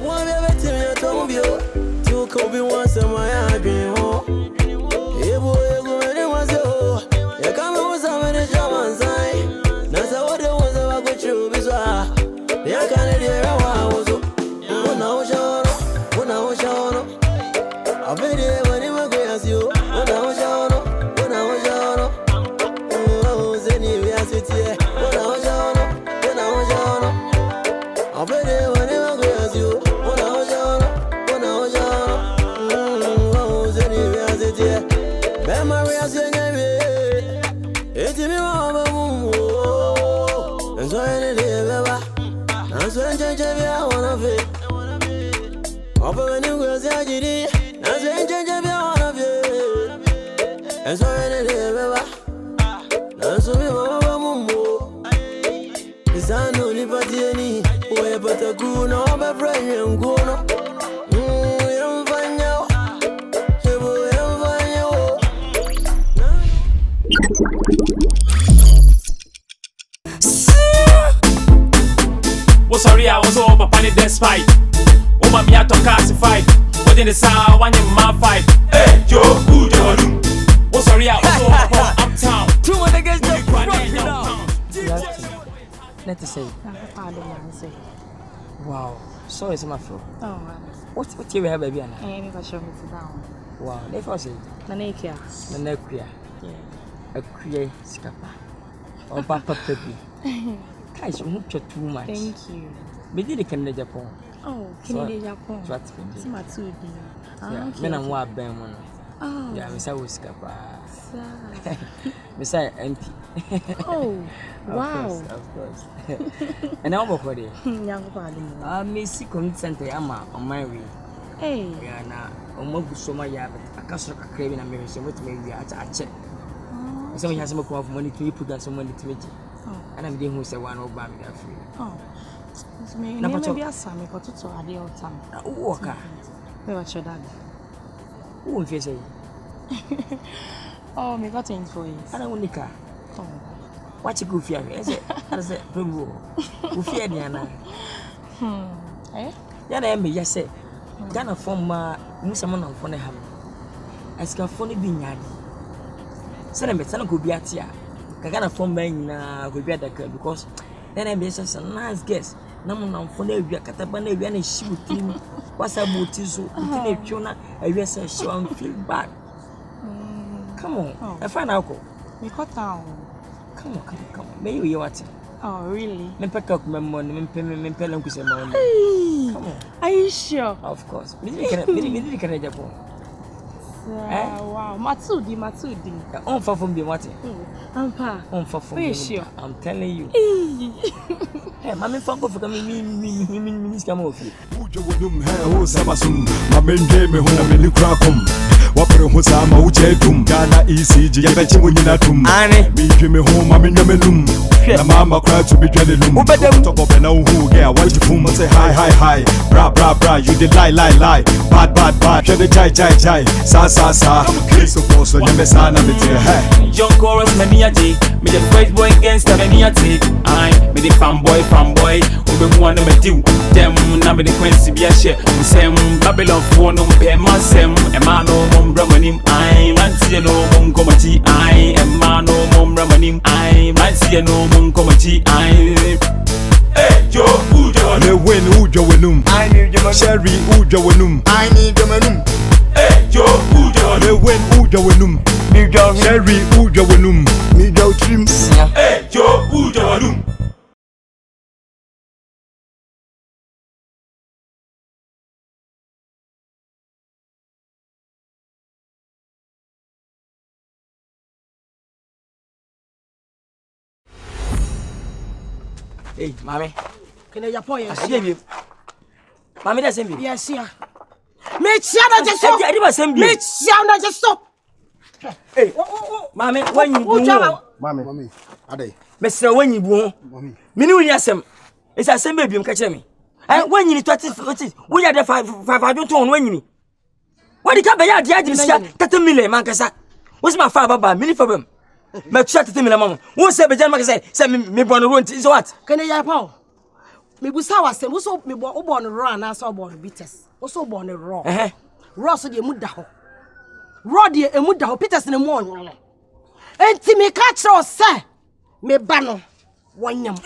want everything you told you. You could be once in my dream. Hey boy, you go and it was you. You come with some of the German side. That's what it was about with you. Bizarre. You can't hear how I was. When I was young, I've been there when it was great as you. When I was young, oh, was anyway, I sit here. When I was young, I've been there when it was great as you. When I was young, oh, was anyway, I sit here. Memory as you gave it's me, mama, and so any day, baby. And so I change I wanna fit. When you go see Ajidi, that's when change every one of you. And so any day, baby, that's what we want to do. It's a no liberty any. We put a good no, my friend, and go no. I'm fine now. I'm fine now. Was sorry, I was over panic despite. Woman, me out to classified. What in the sound, one in my fight. Hey, Joe, who do you do? Oh, sorry, I was over uptown. 200 against the front now. Let us say. Wow, so is my flow. Oh, what you have, baby? I ain't even sure me sit down. Wow, they first say. Nanekia. The Nekia. Yeah. A create scapa. Or Papa Peppy. Guys, you look too much. Thank you. We did it in Japan. Oh, Canada, Japan. What's it's my 2D. Yeah, men and what Ben. Oh, yeah, Miss Scapa. Miss empty. Oh, wow. Of course. And I'm over there. Young party. Miss Consent, I'm on my way. Hey, yeah, now, almost so my yard, I can't stop craving a mirror, so what maybe I check. Somebody has some money to put that some money to it. And I'm doing who say one over me free. Oh, maybe I saw me got to a deal time. Walker. Where was your dad? Who will say? Oh, me got things for you. I don't want the car. Oh, what you go fear? I said, who fear Diana? Eh? Yana, yes, sir. Ghana from Musaman on Foneham. I can phone it being yard. Send me, son could be at here. Ghana from Ben could be at the club because then I be such a nice guest. No one for no Catabana, and shoot him. What's a motizo? Chona, I guess I show and feel bad. Come on, I find alcohol. We cut down. Come on. Maybe you watch it. Oh, really? Me pick up my money, me pay them kusi money. Come on. Are you sure? Of course. Me can Japan. Wow, Matsudi. On for from being what? Ampa. On for from. Are you sure? I'm telling you. Hey, mommy, fuck off. Me, come off. Ujo wonum he o sabasum. Mama ndwe me ho na me ni krakom. Wapere ho sama uche tum. Ghana ECG ya bechi mo nyina tum. Ane. Me dwe me ho mama nyame num. Na mama cry to be dwele num. Talk up na hu girl what you fum say hi. Bra you dey lie. Bad. Share the chai. Sa. Kiss of course when you mess na me te hey. Young chorus na me ati. Me the first boy against na me ati. I me the fanboy. We be one me do. Them na me the Quincy be a share. Sem Babylon for no pay my sem. E ma no mum bramanim. I man see no mum komati. I e ma no mum bramanim. I man see no mum komati. I hey Joe Ujo. Me win Ujo wenum. I need your Sherry Ujo wenum. I need your manum. Hey Joe Ujo. Me win Ujo wenum. Sherry Ujo wenum. Me go trims. Hey Joe Ujo wenum. Hey, mommy. Can I point you? I you. Mommy doesn't be. Yes, yeah. Me chana just stop. Me chana just stop. Hey, mommy, when you go. Mommy. Ade. Mr. When you go. Mommy. Me know you some. It's a same baby. Catch me. And when you 20, we are the 5 don't own when you. What did you buy? The idea 30 million, Nkansah. What's my father by million for them? Me chat 30 million, mama. Who say be Jan say me born run so what? Can I paw? Me busa wasem, wo so me born raw na so born bitters. Wo so born raw. Raw so de muda ho. Raw de emuda ho bitters ne mu onyo. Enti me ka kire o se me ba no wonyam.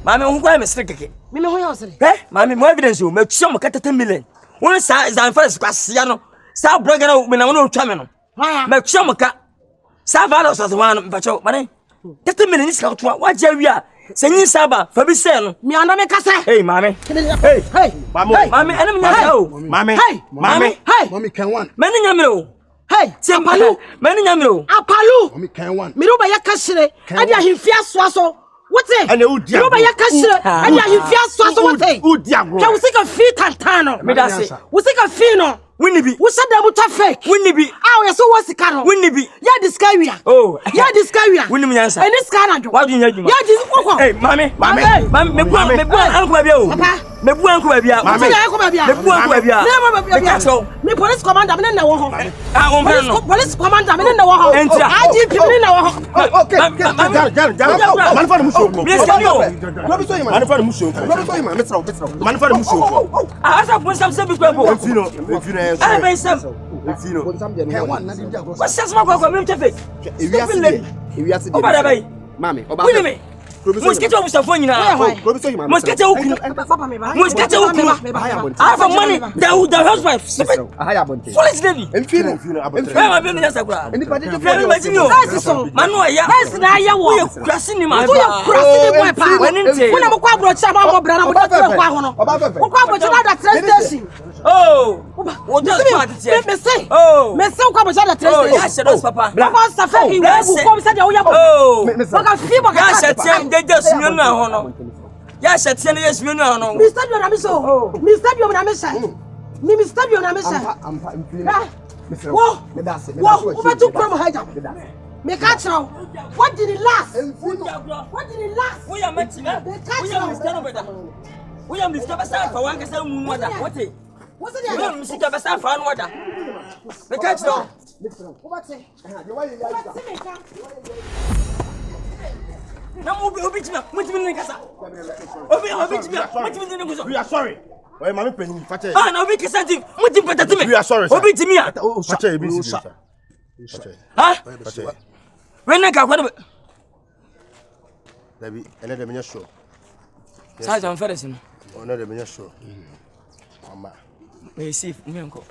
Mami hu kwa me strike. Me ho ya osere. Mami mo evidence o me twa mo kata 10 million. Won sa zanfare kwasia no. Sa Borga na me na won otwa me no. Me twa mo ka. Sa valos as one mpacho, mane. 30 million is ka to wa jawia. Senyi saba fa bi se no. Me anda me kasa. Hey mami. Hey. Mami enam nya o. Mami. Mami can one. Mani nyamre o. Hey, Apalu. Mani nyamre o. Apalu. Mami can one. Me ruba ya kasire. Ade ahimfia soaso. What eh? And you dia. Ruba ya kasire. Ade ahimfia soaso what eh? Udiagro. Ka usika fi tantano. Me da se. Usika fi no. Winni bi. Wo sada buta fake. Winni bi. Ah, we so what sika no. Winni bi. Ya discawia. Oh. Ya discawia. Winni nyansa. Eni sika na do. Wa du nya djuma. Ya dis. Hey, mami. Me bu anko ba bia o. Me bu anko ba bia. Mami. Me bu anko ba bia. Me ka so. Me police commander me na wo ho. Ah, on plan no. Police commander me na wo ho. Entia. IGP me na wo ho. Okay. Man fa muso. Me ska ni o. Man fa muso. Man fa muso. Ah, asa pon sam se bi kwa bo. Enfino. Ah, ben sam. Enfino. Can one na di dia. What says my kwa me tefe. Ewiase O ba bay. Mami, oba. Winni me. Mosquito was phone na. Mosquito ukunu. Mosquito ukunu. I have money. The housewife. Foolish lady. Enfino. Where be me sakura. Very much you. Manu aya. Na aya wo. You crashing ni man. You crashing ni boy pa. Weninte. When am kwa abrocha ma mo bra na mo da kwa ho no. Kwa abrocha na da train station. Oh. What does it? Me say. Oh. Me say kwa abrocha da train Oh, station. yes, papa. Kwa safa ki wo ko say ya wo ya bo. Oh. Baka fi baka. Yes, just me no ho no. Ya shete no yes me no ho no. Mr. Bio na me so. Mr. Bio na me say. Ni Mr. Bio na me say. Wo. Wo betu krom haja. Me ka chiro. What did it last? What did it last? We are meant. We are Mr. Brother. We are Mr. Basa for one kasa mu wada. What eh? What's We it? are Mr. Basa for one wada. Me ka chiro. What it? Na mo obi tima, mo timi ni kasa. Obi tima, mo timi ni kuso. We are sorry. Oye mami penny fache. Ah, na obi kisa ti, mo timi patati me. We are sorry. Obi timi a. Fache ebi si. Ha? Fache. We na ka kwado. Dabi, ene de me show. Sa jan fere sinu. Ono de me show. Mama. Me safe, me enko.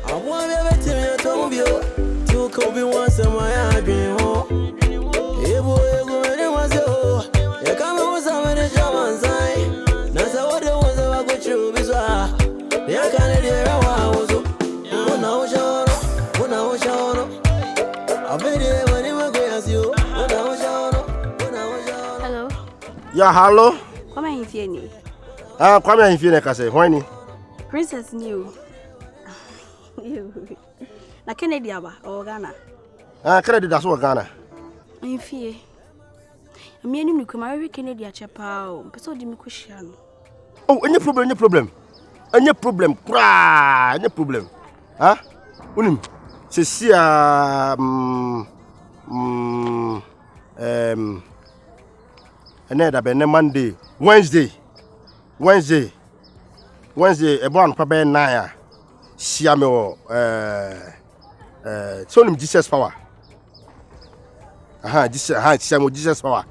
I want to be a told you to Kobe once in my dream home. Hey boy, you go anywhere so. You come with some of the German side. That's what the ones that go through bizarre. They are kind of there. I was hello. Yeah, hello. Come on, if you need. Come here if you need. Say, when Princess new. Na Kennedy aba or Ghana. Kennedy that's what Ghana. In fear. I'm meaning you come every Kennedy a chapel. Person di me question. Oh, any problem. Any problem. Any problem. Huh? Unim. C'est another ben Monday, Wednesday. E bon pa ben na ya. Sia me o so nim Jesus power. Jesus power.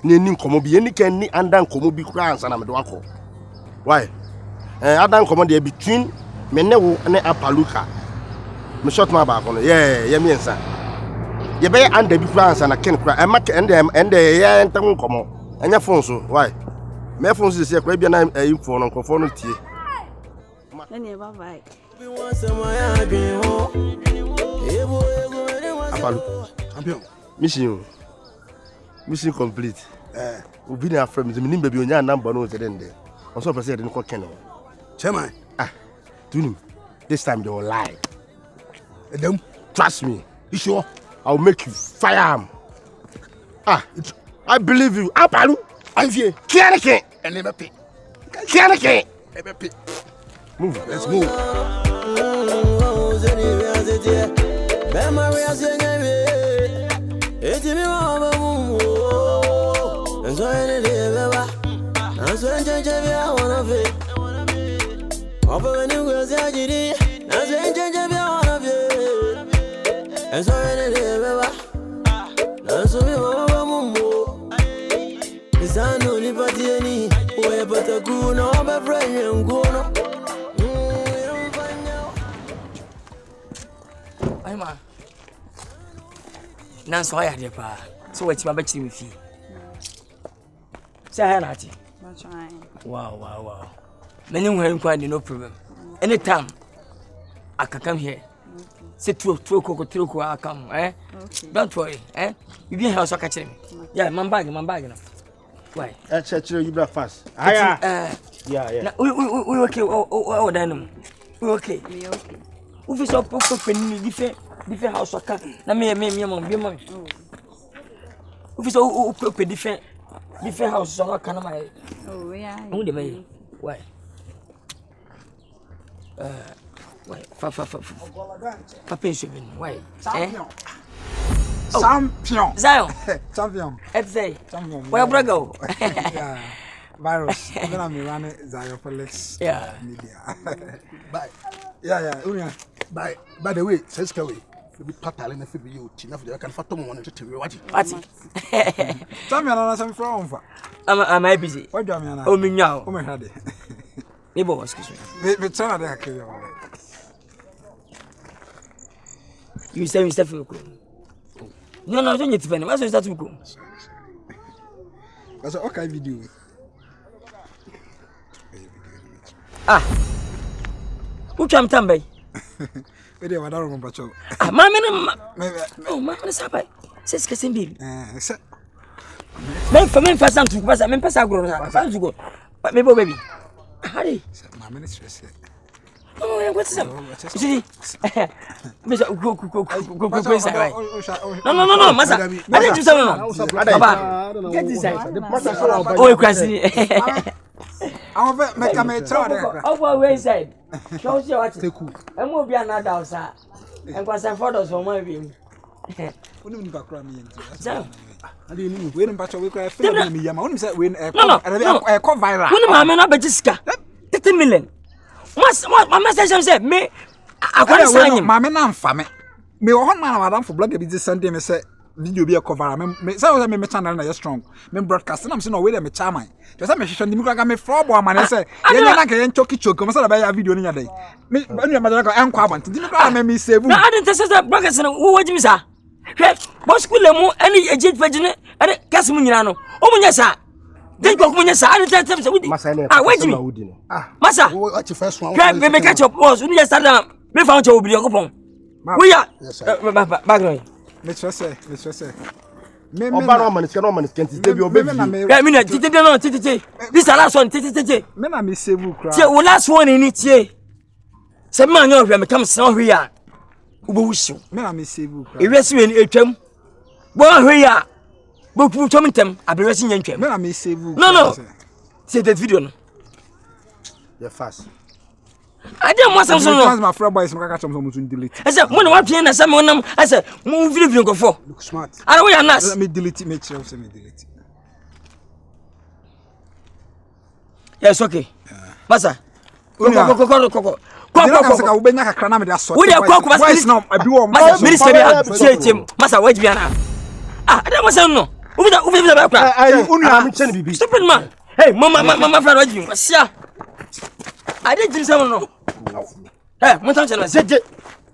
Ni nkomo bi eni kan ni andan nkomo bi kura ansa na me do akọ. Why? Adan nkomo dey between me ne wo ne Apaluka. Me short ma ba kono. Yeah, me ensa. Ye be anda bi kura ansa na ken kura. E ma ende ye entam nkomo. Anya phone so. Why? Me phone so se kura bia na info no nkofo no tie. Nene bye. Apalu. Champion. Mission complete. Obi na afre me nim baby onya number no tede nde. On so person dey no ken. Chairman. Tunim. This time they will lie. Them trust me. You sure? I'll make you fire him. I believe you. Apalu. I'm here. Kianike. And never pay. Kianike. Never pay. Move. Let's move. Memory as you know, it's me over moon. And so any day, and so enjoy one of it. Over when you go, Zagiri, and so enjoy one of it. And so any day, and so me over moon. It's an only party any way, but a good no, my friend, and go no. Ma Nanso I had pa so what ma bachi me fi say hi nati wow many when quite no problem anytime I can come here say two I come don't worry you be here so catch me yeah man bag now why church you breakfast yeah we okay oh dan we okay we so penny different house waka na me mom be mom we so different house so waka na my yeah who dey me why pension why champion Zion say where Borga yeah virus when I'm running Ziopolis media yeah by the way says way be pattern na be you tina for can fatom one to tell what champion na some from am I busy what do I mean o me nya o me hade me bo excuse me tell na dey you say me stuff no don't you tell me what's start to go that's okay video who come tambe we dey wadaro mo bacho mama na sabai say sketsin baby say men fast to pass men pass agro fast to go me bo baby hurry mama na stress oh what's up see me go inside no masa I didn't do something no baba get inside oh crazy I want make a mature over way inside show you what and mo be another house Nkansah photos for my baby unu ni bakra mi yenti so ade ni we ni bacho we kra fe na mi yama unu say we e ko viral unu ma me na bejiska 30 million my message say me akwari sanyi ma me na mfa me wo hon na madam for blog be this Sunday me say video be cover me say me channel na strong me broadcast na me say no we dey me chairman just say me hwehwe ndimi kra me fro bo amane say ye na ka ye choki me say na ya video ni nya dey me anu ma ka Akwaaba ndimi kra me save na I didn't say that broadcast na wo wajimi sa hwe bo school mu ani agent page ne ani gas mu nyina no o mu nya sa den ko mu nya sa I didn't say we wajimi masa what you first one me catch up boss unu ya start na me found you obi okopon we ya background me trust me oba no man kenti dey obi yeah me na titi this last one titi me na me save cry tie wo last one ni tie se me anya ohwe me kam se ohwe ya ubo wusiu me na me save cry ewesi we ni etwam bo ohwe ya bo pu twam ntem abrewesi nya ntwam me na me save no see that video no you fast I didn't want something no my friend boys make catch some to delete I said when what pin na some onam I said mo video go for look smart I don't want nas let me delete me tell me delete yes okay masa ko ubenya kakra na me da so we dey ko boys no abi wo minister bi masa wait bi ana I don't want something no ubi da ba unu na me chen bibi stupid man hey mama friend wajin sia I didn't do something no hey mo tan chana jeje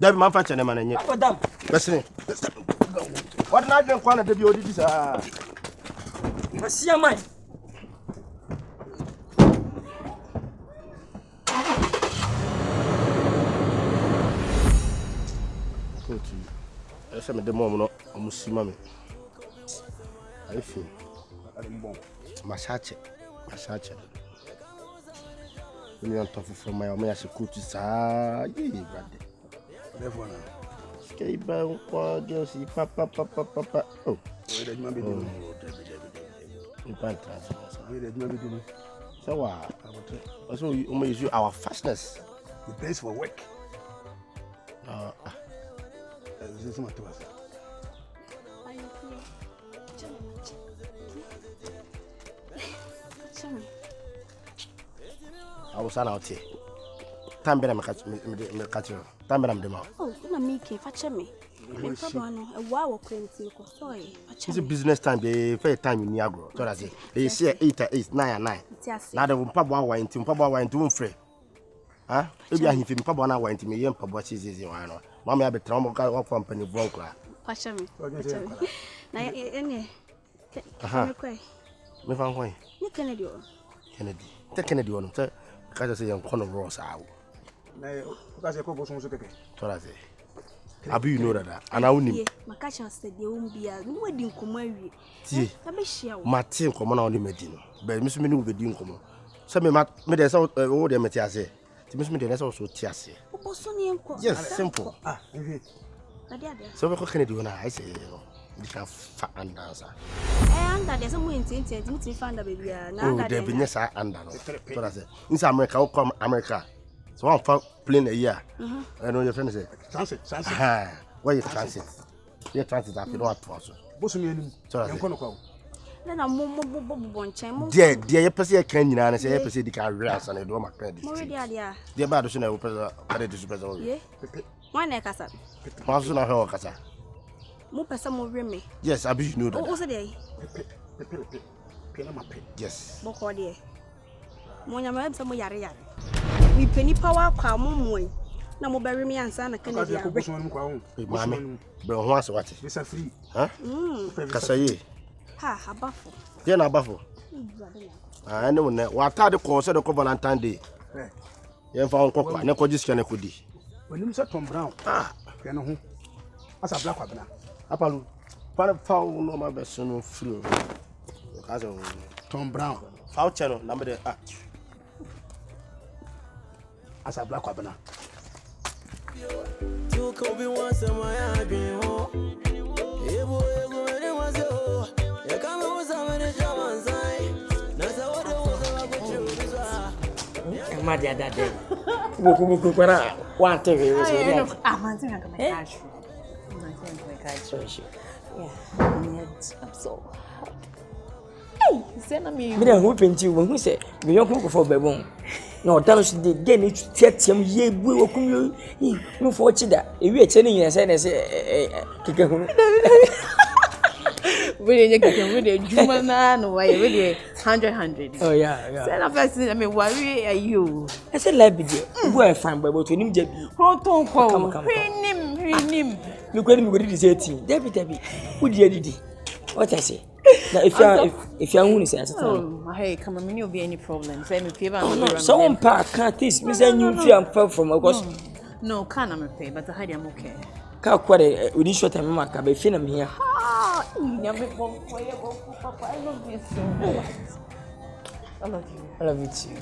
dabi man fa chene man enye madam besene what na den kwa na dabi odidi sa sia man ese me de mom no omusima me I feel masache when on top from my own as coach sa ye brother therefore skate ba kwa girl si papa oh we dey man be doing in pantras we dey man be doing so what also we use our fastness the place for work This is my tour. I was out here. Tambera me catch you. Tambera me demo. Oh, na me ke fache me. Me papa no e wa wo kwenti ko so e. It's a business time be fair time in Niagara. So that's it. They say 8 at 8 9 at 9. Now the papa wa into papa wa into free. Ah, maybe I him papa na wa into me yem papa cheese one. Mama ya be trauma ka work from penny broker. Fache me. Na ene. Aha. Me fan kwai. Ni Kennedy o. Kennedy. Te Kennedy on. Te ka say yan kono ross awo. Na because ko bosun so keke. So that's it. Abi you know that. And I won him. Makacha said the umbia. No wedding komo awie. Tie. Na be hia wo. Martin komo na only medino. But me so me no be din komo. So me dey say o dey meti ase. Ti me so me dey say so ti ase. Oboso ni enko. Yes, simple. Ah, okay. So we ko Kennedy na I say you can fat and dancer. Anda there's some intent me find baby na Oh, there be yes under no. So that's it. In America, we come America. So one for plane a year. I know your friend say Transit. ah, where you transit? You transit after don't to us. Bosun ni. So that's Enko no kwa. na mo bonchen mo. There you person can nyina na say you person di ka reas and do my credit. Mo ready adia. There ba do so na we person credit to person. Ye. Why na kasa? Ma so na he o kasa. Mo pesa mo we me. Yes, I be you know O that. say dey. Pe na mape. Yes. Bo ko dey. Mo nya ma mo yare. Mi peni power kwa mo moy. Na mo bury me ansa na Because Kennedy. you ko bosun mu kwa ho. Mami, bro ho aso what? This is free. Huh? Kasa ye. Ha, abafo. Ye na bafo. Ah, no na wa tade ko se de ko Valentine Day. Eh. Ye fa on kokwa, ne ko jiska ne ko di. When say Tom Brown. Ah, Pe no ho. Asa black kwabena. apalu. Para fa no ma be so no free. Kasa Tom Brown. fa channel na me de ah. Asa black kwabena. You could be once in my dream home. Ebo ego any was yo. You come with some of the German side. That's what the was about you. Ma dia da de. Buku kwara wa TV was Ah, there. man, think I can make cash. Man, think I can make cash. Yeah. I'm so hot. Hey, send me. Me dey hu penti wo hu se me yonko ko fo babon. Na odan so de dey ni tiatiam ye bu okum yo. No fo chi da. Ewi eche ni yin se na se keke hu. We dey get we dey juma na no why we dey 100. Oh yeah. Send a person I mean worry are you. I said like be there. Bu e fine boy but onim jabi. Proton ko. Come. Him. Me kwani me go di say thing. Debi. Who did? What I say? Now if you want to say Oh, hey, come on, me no be any problem. Say me pay ba no, someone park can't this. Me say you feel I'm far from because no, can I pay, but I am okay. Ka kware we short time maka be feel am here. Ah, you me go for you papa. I love you so much. I love you. I love you too.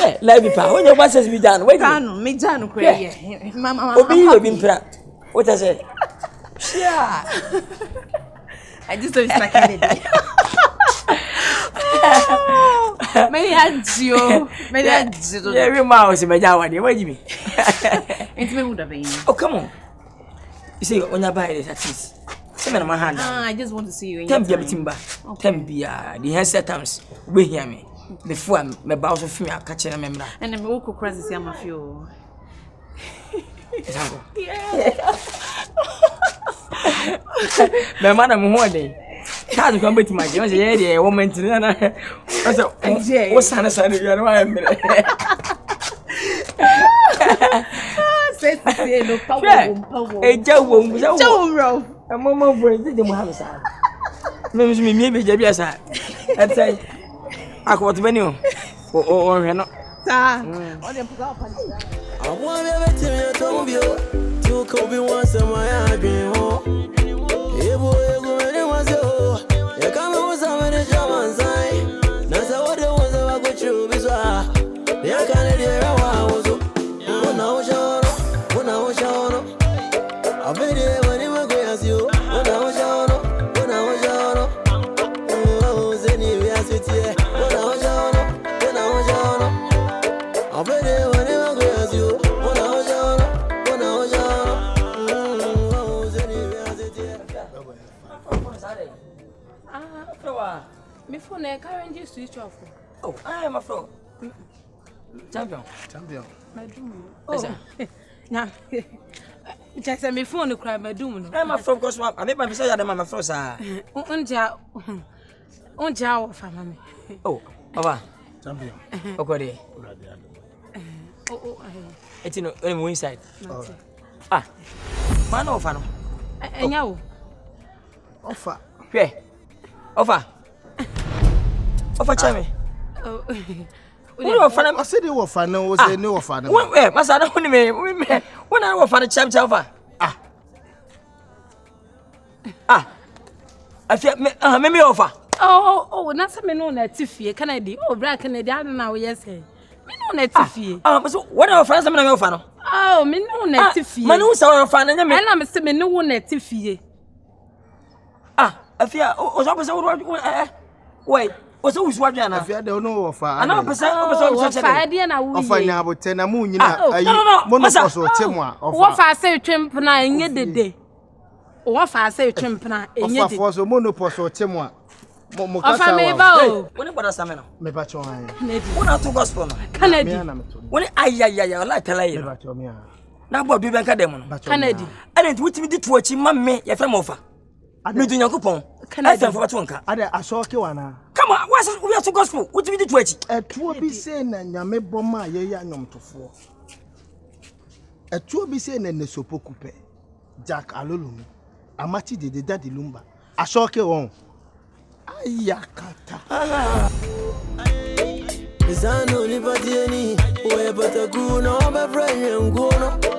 Yeah, let me pa. When your boss says me down, wait. Me down ko yeah. Mama. Obi be impra. What I say? Yeah. I just don't like Kennedy. Many adio. Yeah, we mouse me jawa dey. What do you mean? It's me would have been. Oh, come on. You see on your buy this at least. Say me na my hand. I just want to see you in Tem your bia time. bitimba. Tem bia the handset times we hear me. Before me bounce of me catch na memra. And then we walk across the same feel. Yeah. Me man am ho dey. Ka do kan beti ma je. Say dey woman tin na. I say o sana bia no am me. Say no power. E jawo mu jawo. Jawo bro. Mama boy dey mo have sa. Me be bia sa. I say Akwaaba bani o. O hwe no. Ta. O dey puka pa. I want to be a tombio. You could be once in my dream home. Ebo ego any was yo. You come with some of the German side. That's what the was about you. They are kind of there. I was when I was shown. I've been there when you were going as you. When I was shown. Oh, Zeni, we are sitting here. When I was shown. I've been there when you were going as you. When I was shown. sorry. Flower. Me phone a currently switch off. Oh, I am a flow. Champion. My doom. Oh, now. Just me phone cry my doom. I'm a flow because I make my message at my flow, sir. Unja family. Oh, Papa. Champion. Okay. It's in the inside. Ah, man, offer. And you Offer. Yeah. Offer. Offer, Chammy. oh, I said you were fan, no, was a new fan. Where, Master, only me. When I offer the champ offer. I feel maybe offer. oh, not some men on that tiffy, can I do? Oh, black and the other now, yes, eh. Me no net tiffy. What are friends? I'm not offer. Oh, me no net tiffy. Manu saw fan and I'm a no one net tiffy. I fear, wait, what's always what I fear don't know offer. I know, offer now, but 10 a moon, you know, what I say, Trimpana, and yet the day. What I say, Trimpana, and yet for so monopos or Timwa. Offer me bow. When about a summoner? Me patron. When I took gospel, Kennedy. When I like to lay now, what do you bank at them? Kennedy. I didn't wait me to watch him, mammy, your friend offer. Me do your coupon. Kennedy for Tonka. I saw Kiwana. Come on, what's we are to gospel? What do we do to it? A two be saying, and Yame Boma, Yam to 4. A two be saying, and the Sopo Coupe. Jack Alulum. Amati de Daddy Lumba. I saw Kiwan. Ayakata. Is I no liberty any? Where but a good no, my friend, and go no.